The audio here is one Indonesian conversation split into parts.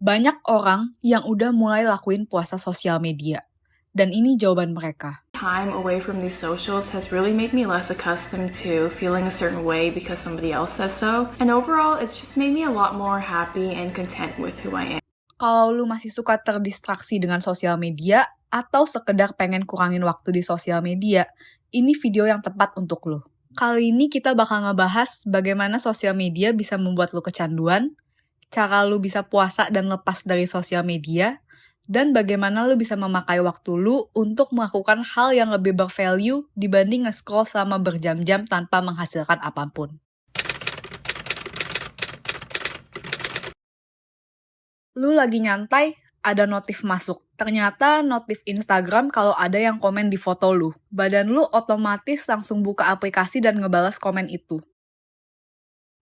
Banyak orang yang udah mulai lakuin puasa sosial media. Dan ini jawaban mereka. Time away from these socials has really made me less accustomed to feeling a certain way because somebody else says so. And overall, it's just made me a lot more happy and content with who I am. Kalau lu masih suka terdistraksi dengan sosial media, atau sekedar pengen kurangin waktu di sosial media, ini video yang tepat untuk lu. Kali ini kita bakal ngebahas bagaimana sosial media bisa membuat lu kecanduan, cara lu bisa puasa dan lepas dari sosial media, dan bagaimana lu bisa memakai waktu lu untuk melakukan hal yang lebih bervalue dibanding nge-scroll selama berjam-jam tanpa menghasilkan apapun. Lu lagi nyantai, ada notif masuk. Ternyata notif Instagram kalau ada yang komen di foto lu. Badan lu otomatis langsung buka aplikasi dan ngebalas komen itu.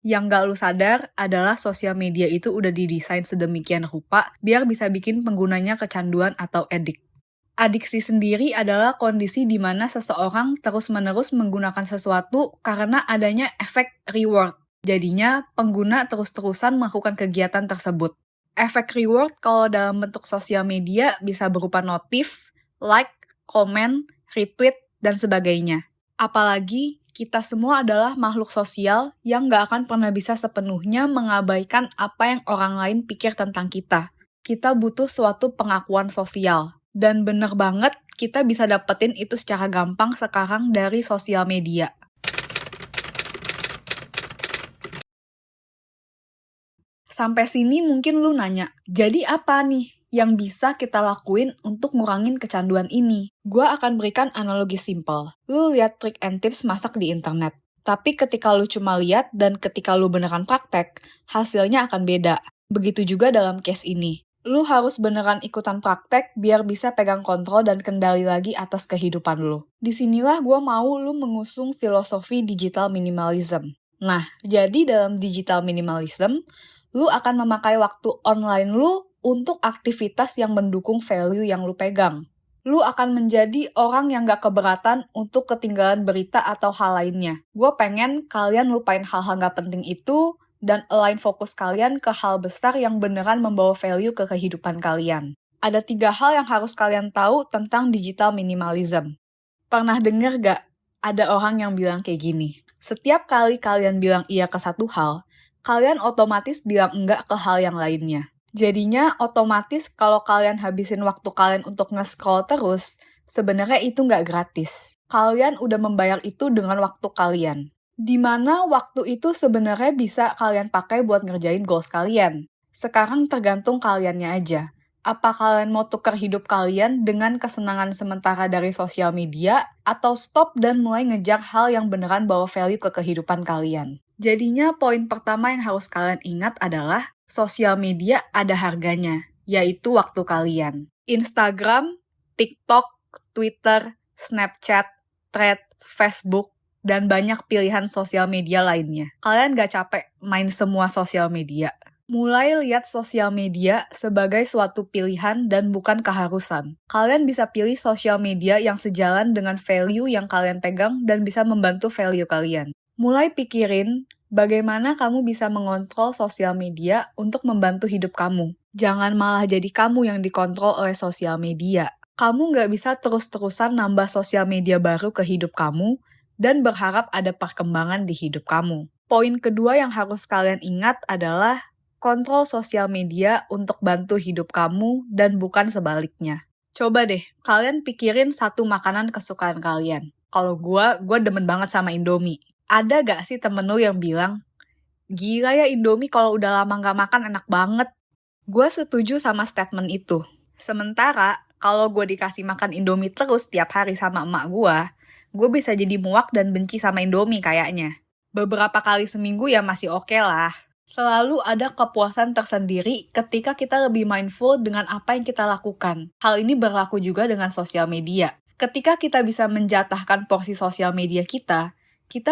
Yang gak lu sadar adalah sosial media itu udah didesain sedemikian rupa biar bisa bikin penggunanya kecanduan atau edik. Adiksi sendiri adalah kondisi di mana seseorang terus-menerus menggunakan sesuatu karena adanya efek reward. Jadinya, pengguna terus-terusan melakukan kegiatan tersebut. Efek reward kalau dalam bentuk sosial media bisa berupa notif, like, komen, retweet, dan sebagainya. Apalagi, kita semua adalah makhluk sosial yang gak akan pernah bisa sepenuhnya mengabaikan apa yang orang lain pikir tentang kita. Kita butuh suatu pengakuan sosial. Dan bener banget, kita bisa dapetin itu secara gampang sekarang dari sosial media. Sampai sini mungkin lu nanya, jadi apa nih yang bisa kita lakuin untuk ngurangin kecanduan ini? Gua akan berikan analogi simple. Lu lihat trik and tips masak di internet. Tapi ketika lu cuma lihat dan ketika lu beneran praktek, hasilnya akan beda. Begitu juga dalam case ini. Lu harus beneran ikutan praktek biar bisa pegang kontrol dan kendali lagi atas kehidupan lu. Disinilah gua mau lu mengusung filosofi digital minimalism. Nah, jadi dalam digital minimalism, lu akan memakai waktu online lu untuk aktivitas yang mendukung value yang lu pegang. Lu akan menjadi orang yang gak keberatan untuk ketinggalan berita atau hal lainnya. Gue pengen kalian lupain hal-hal gak penting itu dan align fokus kalian ke hal besar yang beneran membawa value ke kehidupan kalian. Ada 3 hal yang harus kalian tahu tentang digital minimalism. Pernah denger gak ada orang yang bilang kayak gini? Setiap kali kalian bilang iya ke satu hal, kalian otomatis bilang enggak ke hal yang lainnya. Jadinya otomatis kalau kalian habisin waktu kalian untuk nge-scroll terus, sebenarnya itu nggak gratis. Kalian udah membayar itu dengan waktu kalian. Dimana waktu itu sebenarnya bisa kalian pakai buat ngerjain goals kalian. Sekarang tergantung kaliannya aja. Apa kalian mau tukar hidup kalian dengan kesenangan sementara dari sosial media, atau stop dan mulai ngejar hal yang beneran bawa value ke kehidupan kalian? Jadinya poin pertama yang harus kalian ingat adalah sosial media ada harganya, yaitu waktu kalian. Instagram, TikTok, Twitter, Snapchat, Thread, Facebook, dan banyak pilihan sosial media lainnya. Kalian gak capek main semua sosial media? Mulai lihat sosial media sebagai suatu pilihan dan bukan keharusan. Kalian bisa pilih sosial media yang sejalan dengan value yang kalian pegang dan bisa membantu value kalian. Mulai pikirin bagaimana kamu bisa mengontrol sosial media untuk membantu hidup kamu. Jangan malah jadi kamu yang dikontrol oleh sosial media. Kamu nggak bisa terus-terusan nambah sosial media baru ke hidup kamu dan berharap ada perkembangan di hidup kamu. Poin kedua yang harus kalian ingat adalah kontrol sosial media untuk bantu hidup kamu dan bukan sebaliknya. Coba deh, kalian pikirin satu makanan kesukaan kalian. Kalau gue demen banget sama Indomie. Ada gak sih temen lu yang bilang, gila ya Indomie kalau udah lama gak makan enak banget? Gue setuju sama statement itu. Sementara, kalau gue dikasih makan Indomie terus tiap hari sama emak gue bisa jadi muak dan benci sama Indomie kayaknya. Beberapa kali seminggu ya masih oke lah. Selalu ada kepuasan tersendiri ketika kita lebih mindful dengan apa yang kita lakukan. Hal ini berlaku juga dengan sosial media. Ketika kita bisa menjatahkan porsi sosial media kita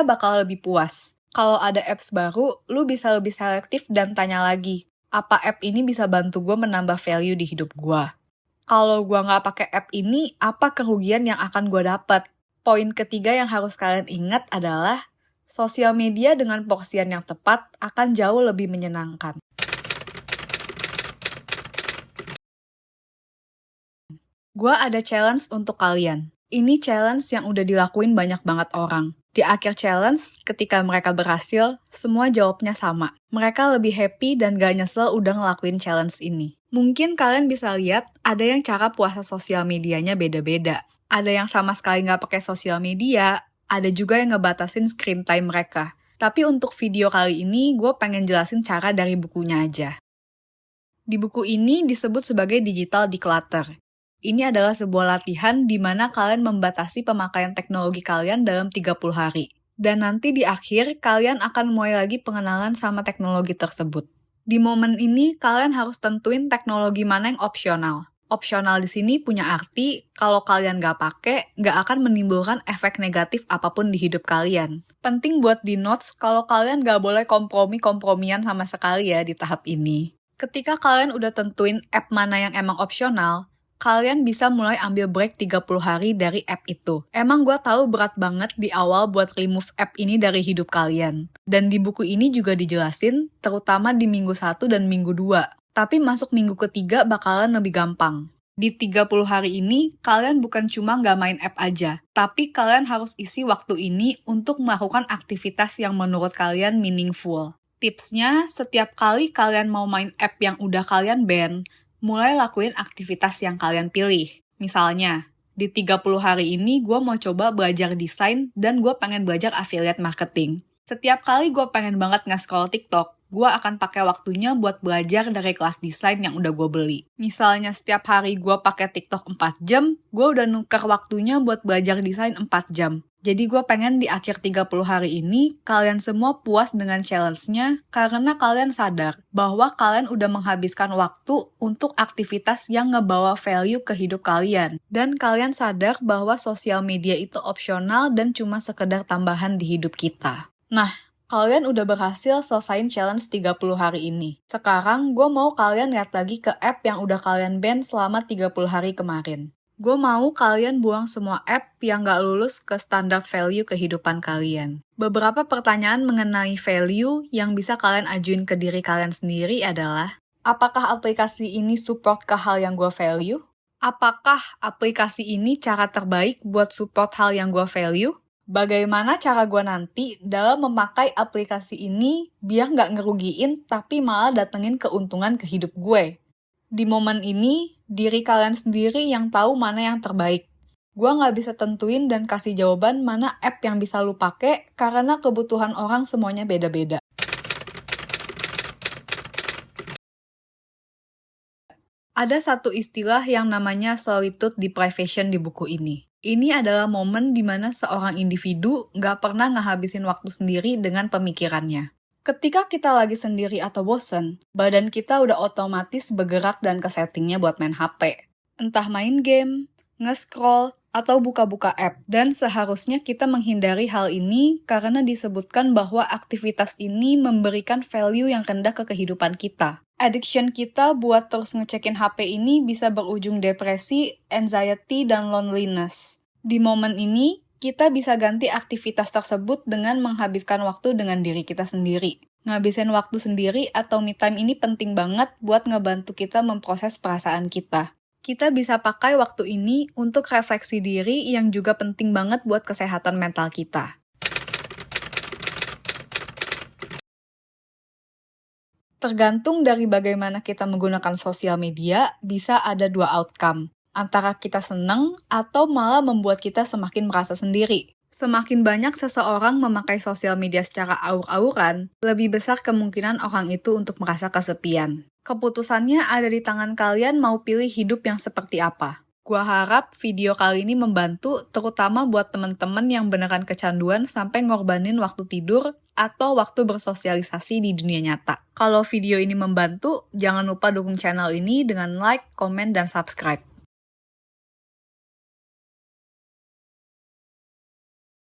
bakal lebih puas. Kalau ada apps baru, lu bisa lebih selektif dan tanya lagi, apa app ini bisa bantu gue menambah value di hidup gue? Kalau gue nggak pakai app ini, apa kerugian yang akan gue dapat? Poin ketiga yang harus kalian ingat adalah, sosial media dengan porsian yang tepat akan jauh lebih menyenangkan. Gua ada challenge untuk kalian. Ini challenge yang udah dilakuin banyak banget orang. Di akhir challenge, ketika mereka berhasil, semua jawabnya sama. Mereka lebih happy dan gak nyesel udah ngelakuin challenge ini. Mungkin kalian bisa lihat, ada yang cara puasa sosial medianya beda-beda. Ada yang sama sekali gak pakai sosial media, ada juga yang ngebatasin screen time mereka. Tapi untuk video kali ini, gue pengen jelasin cara dari bukunya aja. Di buku ini disebut sebagai digital declutter. Ini adalah sebuah latihan di mana kalian membatasi pemakaian teknologi kalian dalam 30 hari. Dan nanti di akhir, kalian akan mulai lagi pengenalan sama teknologi tersebut. Di momen ini, kalian harus tentuin teknologi mana yang opsional. Opsional di sini punya arti, kalau kalian nggak pakai, nggak akan menimbulkan efek negatif apapun di hidup kalian. Penting buat di notes kalau kalian nggak boleh kompromi-kompromian sama sekali ya di tahap ini. Ketika kalian udah tentuin app mana yang emang opsional, kalian bisa mulai ambil break 30 hari dari app itu. Emang gue tahu berat banget di awal buat remove app ini dari hidup kalian. Dan di buku ini juga dijelasin, terutama di minggu 1 dan minggu 2. Tapi masuk minggu ketiga bakalan lebih gampang. Di 30 hari ini, kalian bukan cuma nggak main app aja, tapi kalian harus isi waktu ini untuk melakukan aktivitas yang menurut kalian meaningful. Tipsnya, setiap kali kalian mau main app yang udah kalian ban, mulai lakuin aktivitas yang kalian pilih. Misalnya, di 30 hari ini gue mau coba belajar desain dan gue pengen belajar affiliate marketing. Setiap kali gue pengen banget nge-scroll TikTok, gue akan pakai waktunya buat belajar dari kelas desain yang udah gue beli. Misalnya setiap hari gue pakai TikTok 4 jam, gue udah nuker waktunya buat belajar desain 4 jam. Jadi gue pengen di akhir 30 hari ini, kalian semua puas dengan challenge-nya karena kalian sadar bahwa kalian udah menghabiskan waktu untuk aktivitas yang ngebawa value ke hidup kalian. Dan kalian sadar bahwa sosial media itu opsional dan cuma sekedar tambahan di hidup kita. Nah, kalian udah berhasil selesain challenge 30 hari ini. Sekarang, gue mau kalian lihat lagi ke app yang udah kalian ban selama 30 hari kemarin. Gue mau kalian buang semua app yang gak lulus ke standar value kehidupan kalian. Beberapa pertanyaan mengenai value yang bisa kalian ajuin ke diri kalian sendiri adalah, apakah aplikasi ini support ke hal yang gue value? Apakah aplikasi ini cara terbaik buat support hal yang gue value? Bagaimana cara gue nanti dalam memakai aplikasi ini biar gak ngerugiin tapi malah datengin keuntungan ke hidup gue? Di momen ini, diri kalian sendiri yang tahu mana yang terbaik. Gua nggak bisa tentuin dan kasih jawaban mana app yang bisa lu pakai karena kebutuhan orang semuanya beda-beda. Ada satu istilah yang namanya solitude deprivation di buku ini. Ini adalah momen di mana seorang individu nggak pernah ngehabisin waktu sendiri dengan pemikirannya. Ketika kita lagi sendiri atau bosen, badan kita udah otomatis bergerak dan ke settingnya buat main HP. Entah main game, nge-scroll, atau buka-buka app. Dan seharusnya kita menghindari hal ini karena disebutkan bahwa aktivitas ini memberikan value yang rendah ke kehidupan kita. Addiction kita buat terus ngecekin HP ini bisa berujung depresi, anxiety, dan loneliness. Di momen ini, kita bisa ganti aktivitas tersebut dengan menghabiskan waktu dengan diri kita sendiri. Ngabisin waktu sendiri atau me time ini penting banget buat ngebantu kita memproses perasaan kita. Kita bisa pakai waktu ini untuk refleksi diri yang juga penting banget buat kesehatan mental kita. Tergantung dari bagaimana kita menggunakan sosial media, bisa ada dua outcome. Antara kita seneng atau malah membuat kita semakin merasa sendiri. Semakin banyak seseorang memakai sosial media secara aur-auran, lebih besar kemungkinan orang itu untuk merasa kesepian. Keputusannya ada di tangan kalian mau pilih hidup yang seperti apa. Gua harap video kali ini membantu, terutama buat temen-temen yang beneran kecanduan sampai ngorbanin waktu tidur atau waktu bersosialisasi di dunia nyata. Kalau video ini membantu, jangan lupa dukung channel ini dengan like, komen, dan subscribe.